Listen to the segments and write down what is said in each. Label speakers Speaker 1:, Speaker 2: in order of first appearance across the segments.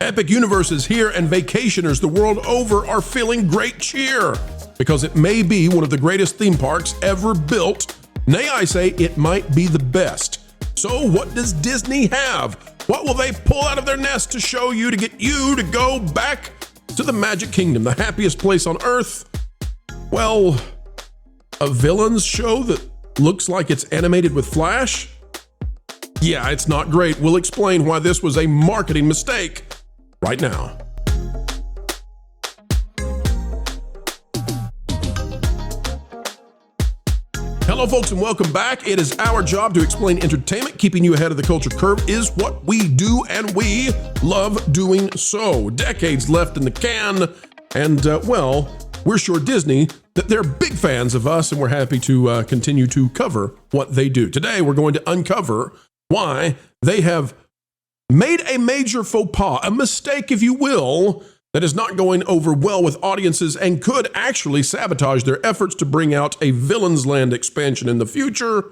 Speaker 1: Epic Universe is here, and vacationers the world over are feeling great cheer because it may be one of the greatest theme parks ever built. Nay, I say it might be the best. So what does Disney have? What will they pull out of their nest to show you to get you to go back to the Magic Kingdom, the happiest place on earth? Well, a villains show that looks like it's animated with Flash? Yeah, it's not great. We'll explain why this was a marketing mistake right now. Hello, folks, and welcome back. It is our job to explain entertainment. Keeping you ahead of the culture curve is what we do, and we love doing so. Decades left in the can, and, well, we're sure Disney that they're big fans of us, and we're happy to continue to cover what they do. Today, we're going to uncover why they have made a major faux pas, a mistake, if you will, that is not going over well with audiences and could actually sabotage their efforts to bring out a Villains Land expansion in the future.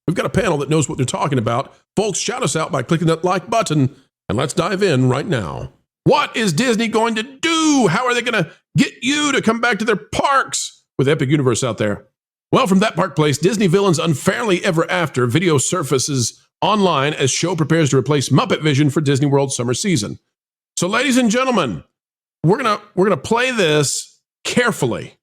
Speaker 1: We've got a panel that knows what they're talking about. Folks, shout us out by clicking that like button, and let's dive in right now. What is Disney going to do? How are they going to get you to come back to their parks with Epic Universe out there? Well, from that park place, Disney Villains Unfairly Ever After video surfaces online as show prepares to replace Muppet Vision for Disney World summer season. So, ladies and gentlemen, we're gonna play this carefully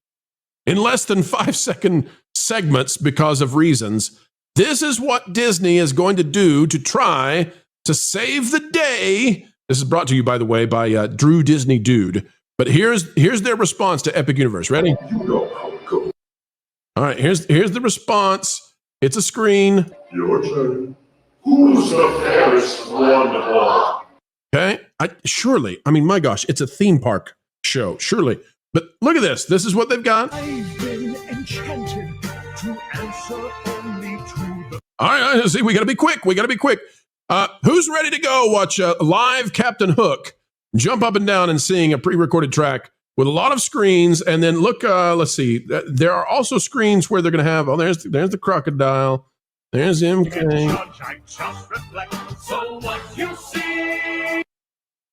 Speaker 1: in less than 5-second segments because of reasons. This is what Disney is going to do to try to save the day. This is brought to you, by the way, by Drew Disney Dude. But here's their response to Epic Universe. Ready? You know how it goes. All right, here's the response. It's a screen.
Speaker 2: Your turn. Who's the fairest one of all?
Speaker 1: Okay, surely. I mean, my gosh, it's a theme park show, surely. But look at this. This is what they've got.
Speaker 2: I've been enchanted to answer only to the...
Speaker 1: All right, see, we got to be quick. Who's ready to go watch live Captain Hook jump up and down and sing a pre-recorded track with a lot of screens? And then look, let's see. There are also screens where they're going to have, oh, there's the crocodile. There's MK.
Speaker 2: So what you see?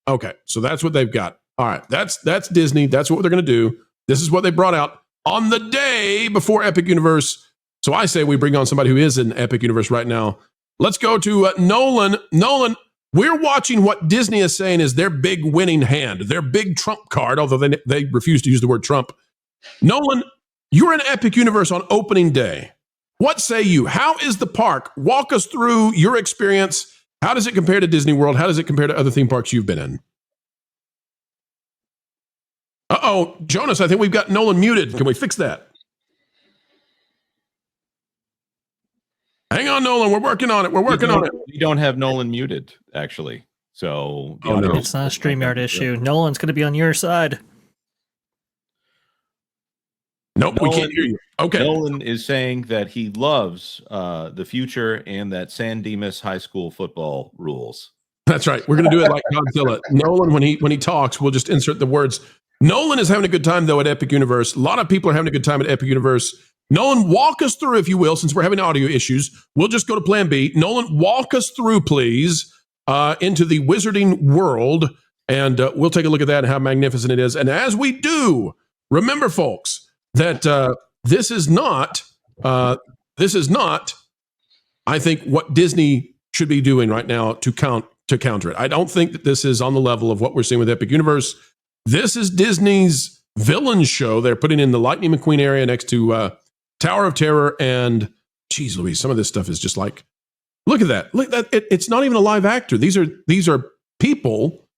Speaker 1: Okay, so that's what they've got. All right, that's Disney. That's what they're going to do. This is what they brought out on the day before Epic Universe. So I say we bring on somebody who is in Epic Universe right now. Let's go to Nolan. Nolan, we're watching what Disney is saying is their big winning hand, their big trump card, although they refuse to use the word Trump. Nolan, you're in Epic Universe on opening day. What say you? How is the park? Walk us through your experience. How does it compare to Disney World? How does it compare to other theme parks you've been in? Uh-oh, Jonas, I think we've got Nolan muted. Can we fix that? Hang on, Nolan. We're working on it.
Speaker 3: We don't have Nolan muted, actually. So
Speaker 1: no.
Speaker 4: It's not a StreamYard issue. Nolan's going to be on your side.
Speaker 1: Nope, we can't hear you. Okay.
Speaker 3: Nolan is saying that he loves the future and that San Dimas High School football rules.
Speaker 1: That's right. We're going to do it like Godzilla. Nolan, when he talks, we'll just insert the words. Nolan is having a good time, though, at Epic Universe. A lot of people are having a good time at Epic Universe. Nolan, walk us through, if you will, since we're having audio issues. We'll just go to plan B. Nolan, walk us through, please, into the wizarding world, and we'll take a look at that and how magnificent it is. And as we do, remember, folks, that this is not, I think, what Disney should be doing right now to counter it. I don't think that this is on the level of what we're seeing with Epic Universe. This is Disney's villain show. They're putting in the Lightning McQueen area next to Tower of Terror, and geez Louise, some of this stuff is just like, look at that. Look at that. It's not even a live actor. These are people,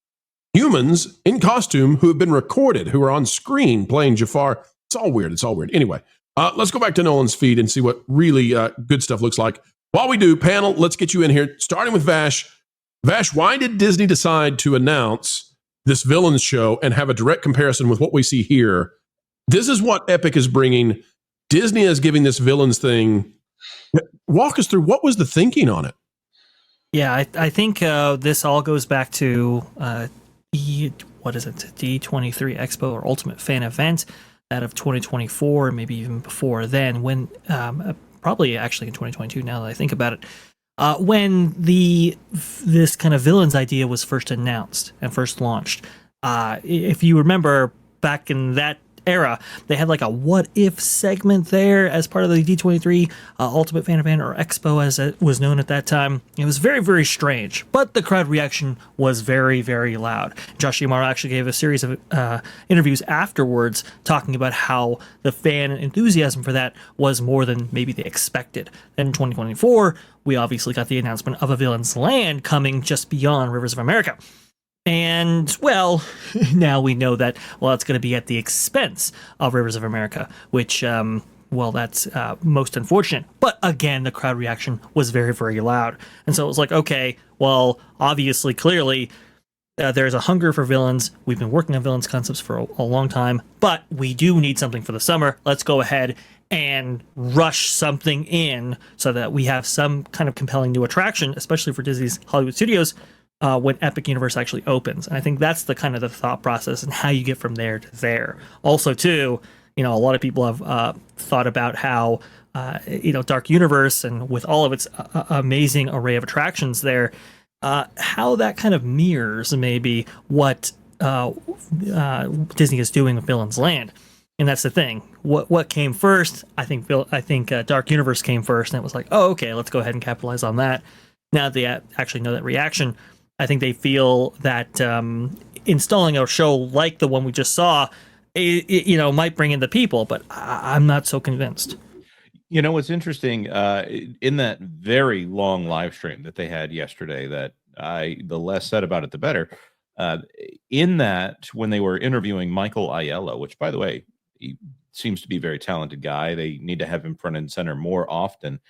Speaker 1: humans in costume who have been recorded, who are on screen playing Jafar. It's all weird. Anyway, let's go back to Nolan's feed and see what really good stuff looks like. While we do, panel, let's get you in here, starting with Vash. Vash, why did Disney decide to announce this villains show and have a direct comparison with what we see here? This is what Epic is bringing. Disney is giving this villains thing. Walk us through, what was the thinking on it?
Speaker 4: Yeah, I think this all goes back to the D23 Expo or Ultimate Fan Event out of 2024, maybe even before then, when probably actually in 2022, now that I think about it, When this kind of villains idea was first announced and first launched, if you remember back in that era, they had like a what if segment there as part of the D23 Ultimate Fan Event, or Expo as it was known at that time. It was very, very strange, but the crowd reaction was very, very loud. Josh Yamara actually gave a series of interviews afterwards talking about how the fan enthusiasm for that was more than maybe they expected. Then in 2024, we obviously got the announcement of a Villain's Land coming just beyond Rivers of America. And, well, now we know that, well, it's going to be at the expense of Rivers of America, which, well, that's most unfortunate. But again, the crowd reaction was very, very loud. And so it was like, okay, well, obviously, clearly, there's a hunger for villains. We've been working on villains concepts for a long time, but we do need something for the summer. Let's go ahead and rush something in so that we have some kind of compelling new attraction, especially for Disney's Hollywood Studios, when Epic Universe actually opens. And I think that's the kind of the thought process and how you get from there to there. Also, too, a lot of people have thought about how, Dark Universe, and with all of its amazing array of attractions there, how that kind of mirrors maybe what Disney is doing with Villain's Land. And that's the thing. What came first? I think Dark Universe came first, and it was like, oh, okay, let's go ahead and capitalize on that. Now that they actually know that reaction, I think they feel that installing a show like the one we just saw, might bring in the people, but I'm not so convinced.
Speaker 3: What's interesting, in that very long live stream that they had yesterday, that the less said about it, the better. In that, when they were interviewing Michael Aiello, which, by the way, he seems to be a very talented guy. They need to have him front and center more often.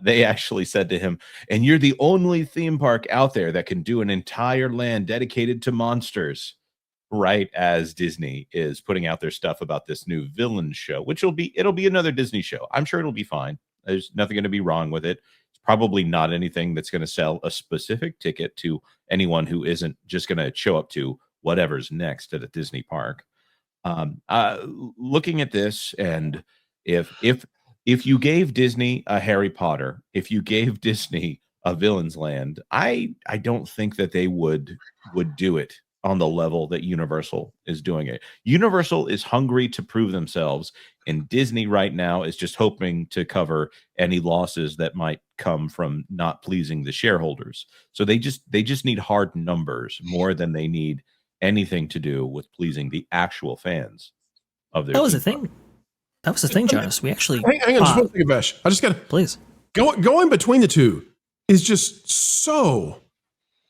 Speaker 3: They actually said to him, and you're the only theme park out there that can do an entire land dedicated to monsters, right as Disney is putting out their stuff about this new villain show, which it'll be another Disney show. I'm sure it'll be fine. There's nothing going to be wrong with it. It's probably not anything that's going to sell a specific ticket to anyone who isn't just going to show up to whatever's next at a Disney park. Looking at this, and if you gave Disney a Harry Potter, if you gave Disney a Villain's Land, I don't think that they would do it on the level that Universal is doing it. Universal is hungry to prove themselves, and Disney right now is just hoping to cover any losses that might come from not pleasing the shareholders. So they just need hard numbers more than they need anything to do with pleasing the actual fans of their.
Speaker 4: That was the thing. That was the thing, Jonas. We actually
Speaker 1: hang on just one second, Vash. I just got to
Speaker 4: please
Speaker 1: going between the two is just so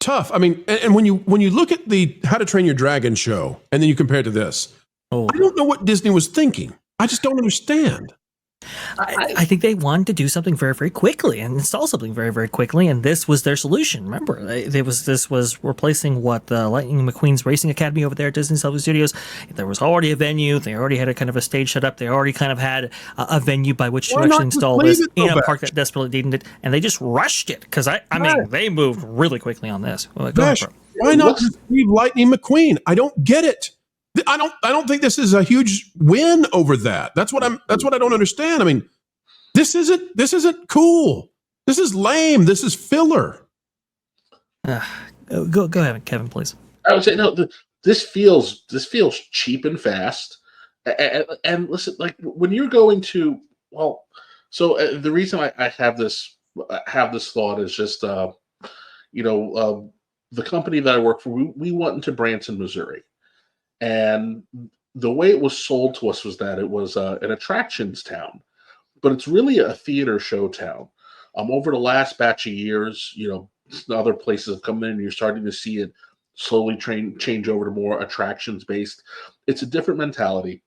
Speaker 1: tough. I mean, and when you look at the How to Train Your Dragon show and then you compare it to this, I don't know what Disney was thinking. I just don't understand.
Speaker 4: I think they wanted to do something very, very quickly and install something very, very quickly, and this was their solution. Remember, this was replacing the Lightning McQueen's Racing Academy over there at Disney Hollywood Studios. There was already a venue. They already had a kind of a stage set up. They already kind of had a venue by which to actually install this in a park that desperately needed it, and they just rushed it because I mean they moved really quickly on this.
Speaker 1: Vash, why not just leave Lightning McQueen? I don't get it. I don't think this is a huge win over that. That's what I don't understand. I mean, this isn't cool. This is lame. This is filler.
Speaker 4: Go ahead, Kevin, please.
Speaker 5: I would say no. This feels cheap and fast. And listen, like when you're going to the reason I have this thought is just the company that I work for. We went into Branson, Missouri. And the way it was sold to us was that it was an attractions town, but it's really a theater show town. Over the last batch of years, other places have come in and you're starting to see it slowly change over to more attractions based. It's a different mentality.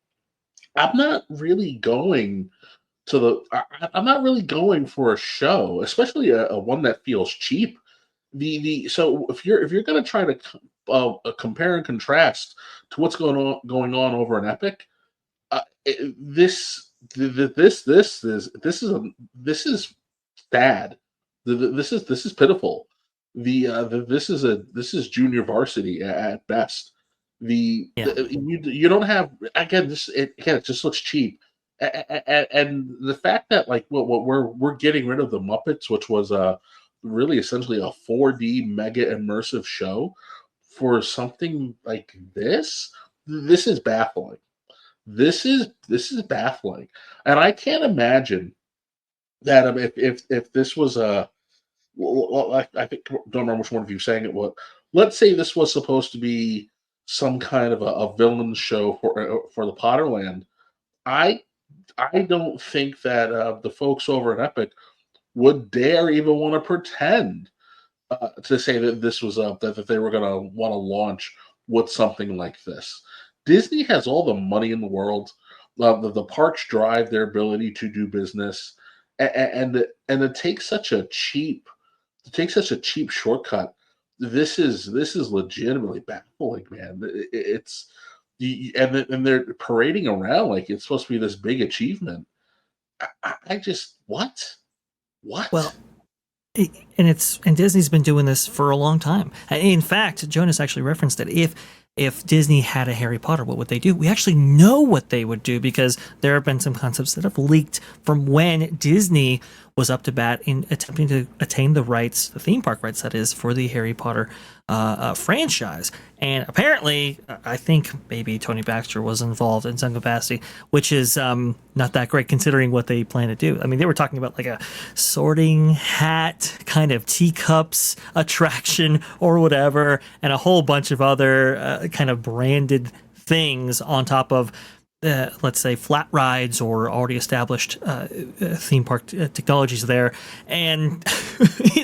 Speaker 5: I'm not really going for a show, especially a one that feels cheap. So if you're going to try to compare and contrast to what's going on over in Epic, this is bad. This is pitiful. This is junior varsity at best. You don't have again. It just looks cheap. And the fact that like what we're getting rid of the Muppets, which was really essentially a 4D mega immersive show for something like this. This is baffling. This is baffling, and I can't imagine that if this was a well, I think don't remember which one of you saying it was. Let's say this was supposed to be some kind of a villain show for the Potterland. I I don't think that the folks over at Epic would dare even want to pretend to say that this was that they were going to want to launch with something like this. Disney has all the money in the world. The parks drive their ability to do business, and to take such a cheap shortcut. This is legitimately baffling, man. It's and they're parading around like it's supposed to be this big achievement. I just what?
Speaker 4: Well, and Disney's been doing this for a long time. In fact, Jonas actually referenced that if Disney had a Harry Potter, what would they do? We actually know what they would do because there have been some concepts that have leaked from when Disney was up to bat in attempting to attain the rights, the theme park rights, that is, for the Harry Potter franchise. And apparently, I think maybe Tony Baxter was involved in some capacity, which is not that great considering what they plan to do. I mean, they were talking about like a sorting hat kind of teacups attraction or whatever, and a whole bunch of other kind of branded things on top of let's say flat rides or already established theme park technologies there. And,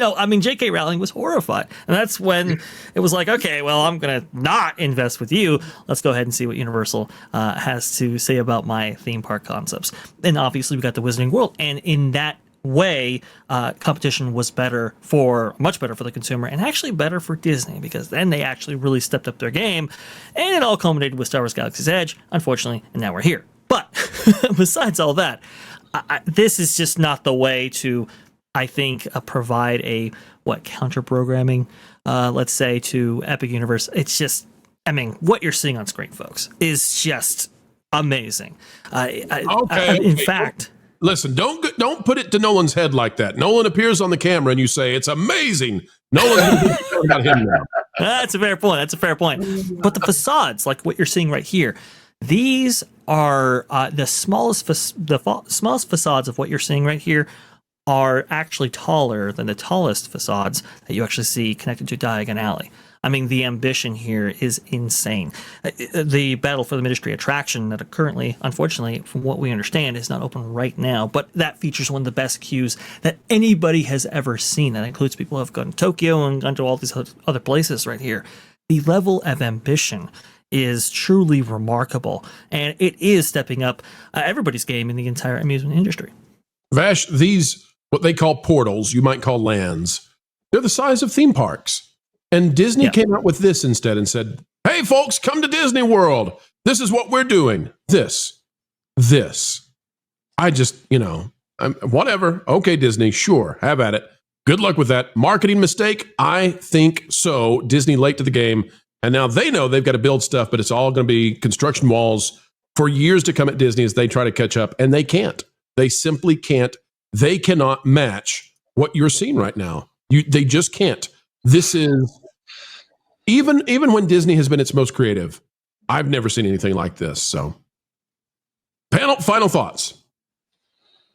Speaker 4: I mean, J.K. Rowling was horrified. And that's when it was like, okay, well, I'm going to not invest with you. Let's go ahead and see what Universal has to say about my theme park concepts. And obviously we got the Wizarding World. And in that way, competition was much better for the consumer, and actually better for Disney, because then they actually really stepped up their game, and it all culminated with Star Wars Galaxy's Edge, unfortunately, and now we're here. But besides all that, this is just not the way to, I think, provide a counter programming, let's say, to Epic Universe. It's just, I mean, what you're seeing on screen, folks, is just amazing. In fact.
Speaker 1: Listen, don't put it to Nolan's head like that. Nolan appears on the camera and you say, it's amazing. Nolan's about him now.
Speaker 4: That's a fair point. But the facades, like what you're seeing right here, these are the smallest facades of what you're seeing right here are actually taller than the tallest facades that you actually see connected to Diagon Alley. I mean, the ambition here is insane. The Battle for the Ministry attraction that currently, unfortunately, from what we understand, is not open right now, but that features one of the best queues that anybody has ever seen. That includes people who have gone to Tokyo and gone to all these other places right here. The level of ambition is truly remarkable, and it is stepping up everybody's game in the entire amusement industry.
Speaker 1: Vash, these, what they call portals, you might call lands, they're the size of theme parks. And Disney came out with this instead and said, hey, folks, come to Disney World. This is what we're doing. This. I just, whatever. Okay, Disney, sure, have at it. Good luck with that. Marketing mistake? I think so. Disney late to the game. And now they know they've got to build stuff, but it's all going to be construction walls for years to come at Disney as they try to catch up. And they can't. They simply can't. They cannot match what you're seeing right now. They just can't. This is, even when Disney has been its most creative, I've never seen anything like this. So, panel, final thoughts.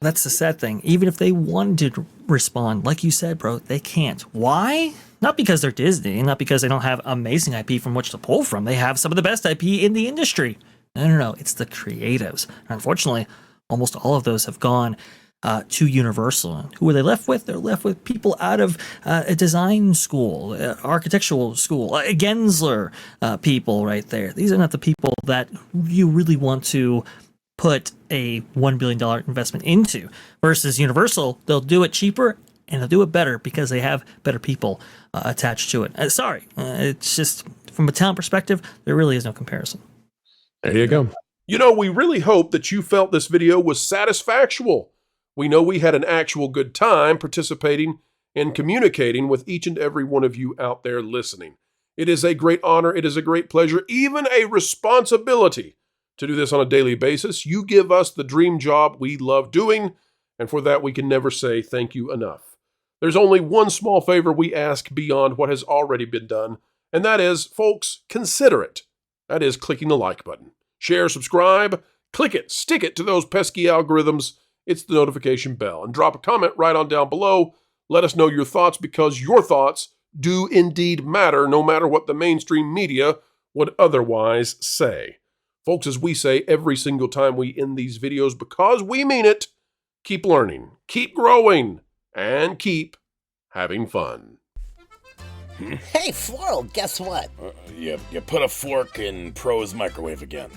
Speaker 4: That's the sad thing. Even if they wanted to respond, like you said, bro, they can't. Why? Not because they're Disney, not because they don't have amazing IP from which to pull from. They have some of the best IP in the industry. No. It's the creatives. Unfortunately, almost all of those have gone to Universal. And who are they left with? They're left with people out of a design school, architectural school, Gensler people right there. These are not the people that you really want to put a $1 billion investment into. Versus Universal, they'll do it cheaper and they'll do it better because they have better people attached to it. It's just, from a talent perspective, there really is no comparison.
Speaker 1: There you go. We really hope that you felt this video was satisfactual. We know we had an actual good time participating and communicating with each and every one of you out there listening. It is a great honor. It is a great pleasure, even a responsibility to do this on a daily basis. You give us the dream job we love doing, and for that we can never say thank you enough. There's only one small favor we ask beyond what has already been done, and that is, folks, consider it. That is clicking the like button. Share, subscribe, click it, stick it to those pesky algorithms. It's the notification bell. And drop a comment right on down below. Let us know your thoughts, because your thoughts do indeed matter, no matter what the mainstream media would otherwise say. Folks, as we say every single time we end these videos, because we mean it, keep learning, keep growing, and keep having fun.
Speaker 6: Hey, Floral, guess what?
Speaker 7: You put a fork in Pro's microwave again.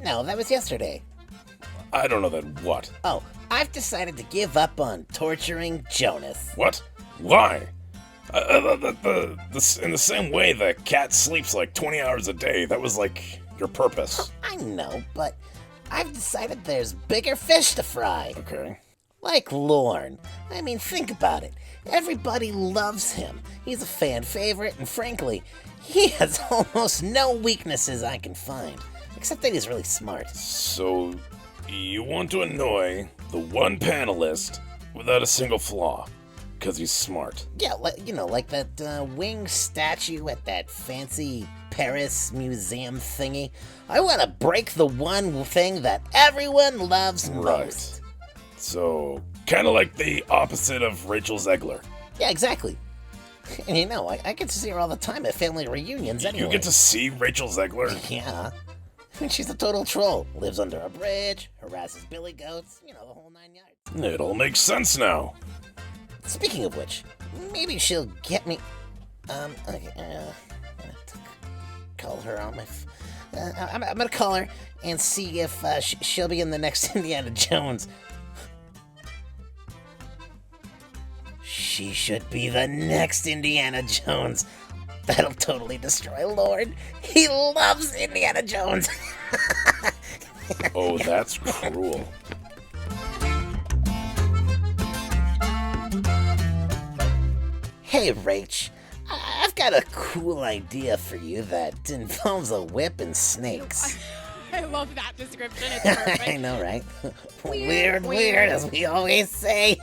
Speaker 6: No, that was yesterday.
Speaker 7: I don't know that what.
Speaker 6: Oh, I've decided to give up on torturing Jonas.
Speaker 7: What? Why? In the same way the cat sleeps like 20 hours a day, that was like your purpose.
Speaker 6: I know, but I've decided there's bigger fish to fry.
Speaker 7: Okay.
Speaker 6: Like Lorne. I mean, think about it. Everybody loves him. He's a fan favorite, and frankly, he has almost no weaknesses I can find. Except that he's really smart.
Speaker 7: So, you want to annoy the one panelist without a single flaw, because he's smart.
Speaker 6: Yeah, like that winged statue at that fancy Paris museum thingy. I want to break the one thing that everyone loves most.
Speaker 7: Right. So, kind of like the opposite of Rachel Zegler.
Speaker 6: Yeah, exactly. And I get to see her all the time at family reunions anyway.
Speaker 7: You get to see Rachel Zegler?
Speaker 6: Yeah. I mean, she's a total troll. Lives under a bridge, harasses billy goats, the whole 9 yards.
Speaker 7: It all makes sense now.
Speaker 6: Speaking of which, maybe she'll get me... Okay, call her on my... I'm gonna call her and see if she'll be in the next Indiana Jones. She should be the next Indiana Jones. That'll totally destroy Lord. He loves Indiana Jones.
Speaker 7: Oh, that's cruel.
Speaker 6: Hey, Rach. I've got a cool idea for you that involves a whip and snakes.
Speaker 8: I love that description. It's perfect.
Speaker 6: I know, right? Weird, as we always say.